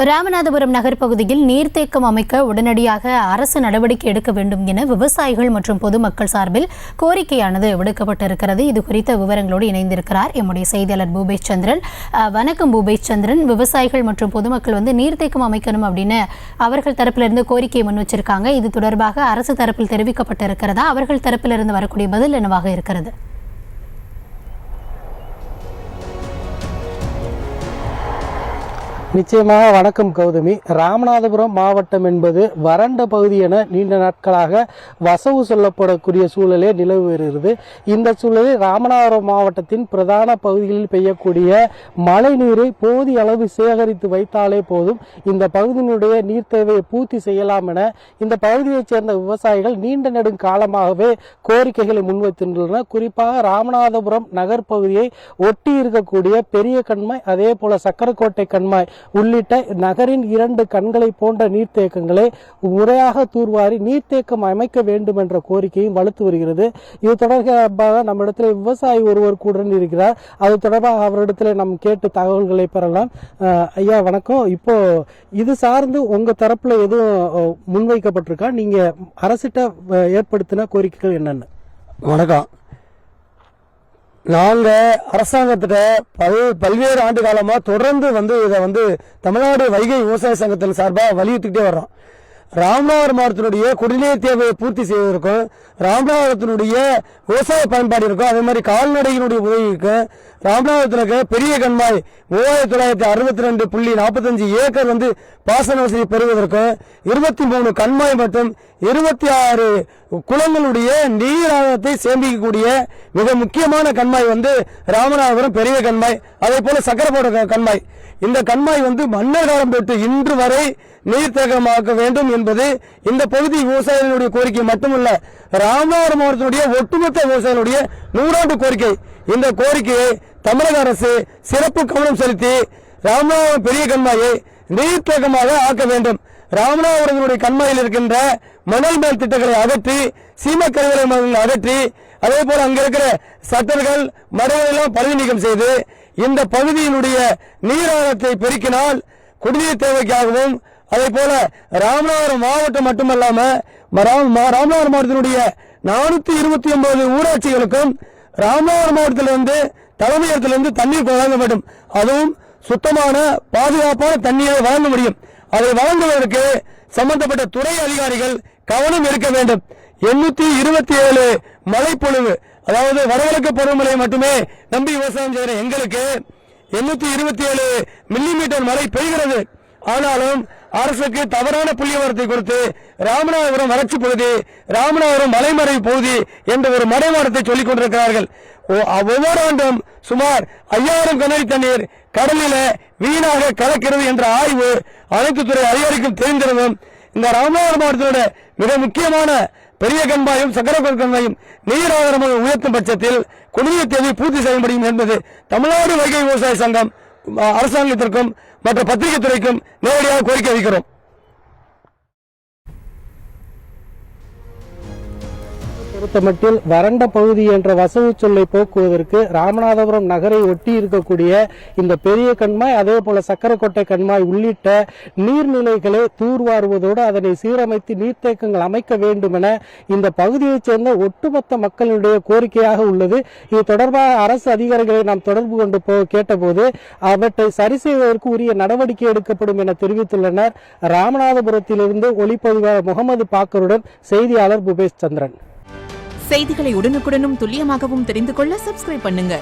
ராமநாதபுரம் நகர் பகுதியில் நீர்த்தேக்கம் அமைக்க உடனடியாக அரசு நடவடிக்கை எடுக்க வேண்டும் என விவசாயிகள் மற்றும் பொதுமக்கள் சார்பில் கோரிக்கையானது விடுக்கப்பட்டிருக்கிறது. இது குறித்த விவரங்களோடு இணைந்திருக்கிறார் எம்முடைய செய்தியாளர் பூபேஷ் சந்திரன். வணக்கம் பூபேஷ் சந்திரன். விவசாயிகள் மற்றும் பொதுமக்கள் நீர்த்தேக்கம் அமைக்கணும் அப்படின்னு அவர்கள் தரப்பிலிருந்து கோரிக்கை முன் வச்சிருக்காங்க. இது தொடர்பாக அரசு தரப்பில் தெரிவிக்கப்பட்டிருக்கிறதா? அவர்கள் தரப்பிலிருந்து வரக்கூடிய பதில் என்னவாக இருக்கிறது? நிச்சயமாக வணக்கம் கௌதமி. ராமநாதபுரம் மாவட்டம் என்பது வறண்ட பகுதி என நீண்ட நாட்களாக வசவு சொல்லப்படக்கூடிய சூழலே நிலவு வருகிறது. இந்த சூழலில் ராமநாதபுரம் மாவட்டத்தின் பிரதான பகுதிகளில் பெய்யக்கூடிய மழை நீரை போதிய அளவு சேகரித்து வைத்தாலே போதும் இந்த பகுதியினுடைய நீர் தேவையை பூர்த்தி செய்யலாம் என இந்த பகுதியைச் சேர்ந்த விவசாயிகள் நீண்ட நெடுங்காலமாகவே கோரிக்கைகளை முன்வைத்துள்ளனர். குறிப்பாக ராமநாதபுரம் நகர் பகுதியை ஒட்டி இருக்கக்கூடிய பெரிய கண்மாய், அதே போல சக்கரக்கோட்டை கண்மாய் உள்ளிட்ட நகரின் 2 கண்களை போன்ற நீர்த்தேக்கங்களை முறையாக தூர்வாரி நீர்த்தேக்கம் அமைக்க வேண்டும் என்ற கோரிக்கையும் வலுத்து வருகிறது. இது தொடர்பாக நம்மிடத்தில் விவசாயி ஒருவர் கூட இருக்கிறார். அது தொடர்பாக அவரிடத்தில் நாம் கேட்டு தகவல்களை பெறலாம். ஐயா வணக்கம். இப்போ இது சார்ந்து உங்க தரப்புல எதுவும் முன்வைக்கப்பட்டிருக்கா? நீங்க அரசிட்ட ஏற்படுத்தின கோரிக்கைகள் என்னென்ன? வணக்கம். நாங்கள் அரசாங்கத்திட்ட பல்வேறு ஆண்டு காலமாக தொடர்ந்து இதை தமிழ்நாடு வைகை விவசாய சங்கத்தின் சார்பாக வலியுறுத்திக்கிட்டே வர்றோம். ராமநாதபுரம் மாவட்டத்தினுடைய குடிநீர் தேவையை பூர்த்தி செய்வதற்கும் ராமநாதபுரத்தினுடைய விவசாய பயன்பாடு இருக்கும், அதே மாதிரி கால்நடையினுடைய உதவி இருக்கும். ராமநாதபுரத்தில் பெரிய கண்மாய் 3962.45 ஏக்கர் பாசன வசதி பெறுவதற்கும் 23 கண்மாய் மற்றும் 26 குளங்களுடைய நீர் ஆதாரத்தை சேமிக்கக்கூடிய மிக முக்கியமான கண்மாய் ராமநாதபுரம் பெரிய கண்மாய், அதே போல சக்கரக்கோட்டை கண்மாய். இந்த கண்மாய் மன்னர் காலம் தொட்டு இன்று வரை நீர்த்தேக்கமாக்க வேண்டும் என்பது இந்த பகுதி விவசாயிகளுடைய கோரிக்கை மட்டுமல்ல, ராமநாதபுரம் மாவட்டத்தினுடைய ஒட்டுமொத்த விவசாயிகளுடைய 100 கோரிக்கை. இந்த கோரிக்கையை தமிழக அரசு சிறப்பு கவனம் செலுத்தி ராமநாதபுரம் பெரிய கண்மாயை நீர்த்தேக்கமாக ஆக்க வேண்டும். ராமநாதபுரத்தினுடைய கண்மாயில் இருக்கின்ற மணல் மேல் திட்டங்களை அகற்றி சீமக்கரைகளை அகற்றி அதே போல அங்க இருக்கிற சட்டர்கள் மரங்களெல்லாம் பழுது நீக்கம் செய்து இந்த பகுதியினுடைய நீராதாரத்தை பெருக்கினால் குடிநீர் தேவைக்காகவும் அதே போல ராமநாதபுரம் மாவட்டம் மட்டுமல்லாம ராமநாதபுரம் மாவட்டத்தினுடைய 429 ஊராட்சிகளுக்கும் ராமநாதபுரம் மாவட்டத்திலிருந்து தலைமையகத்திலிருந்து தண்ணீர் வழங்க வேண்டும். அதுவும் சுத்தமான பாதுகாப்பான தண்ணீரை வழங்க முடியும். அதை வழங்குவதற்கு சம்பந்தப்பட்ட துறை அதிகாரிகள் கவனம் எடுக்க வேண்டும். 827 மழைப்பொழிவு, அதாவது வடகிழக்கு பருவமழை மட்டுமே நம்பி விவசாயம் செய்கிற எங்களுக்கு 827 மில்லிமீட்டர் மழை பெய்கிறது. ஆனாலும் அரசுக்கு தவறான புள்ளிவிவரத்தை கொடுத்து ராமநாதபுரம் வறட்சி பகுதி, ராமநாதபுரம் மலைமறை பகுதி என்ற ஒரு மடைமாடத்தை சொல்லிக் கொண்டிருக்கிறார்கள். ஒவ்வொரு ஆண்டும் சுமார் 5000 கனஅடி தண்ணீர் கடலில வீணாக கலக்கிறது என்ற ஆய்வு அனைத்து துறை அதிகாரிக்கும் தெரிந்திருந்தும் இந்த ராமநாதபுரம் மாவட்டத்தோட மிக முக்கியமான பெரிய கண்மாயும் சக்கரக்கோட்டை கண்மாயும் நீர் ஆதாரமாக உயர்த்தும் பட்சத்தில் குடிநீர் தேவை பூர்த்தி செய்ய முடியும் என்பது தமிழ்நாடு வைகை விவசாய சங்கம் அரசாங்கத்திற்கும் மற்ற பத்திரிகை துறைக்கும் நேரடியாக கோரிக்கை வைக்கிறோம். பொறுத்தமட்டில் வறண்ட பகுதி என்ற வசவு சொல்லை போக்குவதற்கு ராமநாதபுரம் நகரை ஒட்டி இருக்கக்கூடிய இந்த பெரிய கண்மாய், அதே போல சக்கரக்கோட்டை கண்மாய் உள்ளிட்ட நீர்நிலைகளை தூர்வாருவதோடு அதனை சீரமைத்து நீர்த்தேக்கங்கள் அமைக்க வேண்டும் என இந்த பகுதியைச் சேர்ந்த ஒட்டுமொத்த மக்களுடைய கோரிக்கையாக உள்ளது. இது தொடர்பாக அரசு அதிகாரிகளை நாம் தொடர்பு கொண்டு கேட்டபோது அவற்றை சரி செய்வதற்கு உரிய நடவடிக்கை எடுக்கப்படும் என தெரிவித்துள்ளனர். ராமநாதபுரத்திலிருந்து ஒளிப்பதிவாளர் முகமது பாக்கருடன் செய்தியாளர் பூபேஷ் சந்திரன். செய்திகளை உடனுக்குடனும் துல்லியமாகவும் தெரிந்து கொள்ள சப்ஸ்கிரைப் பண்ணுங்க.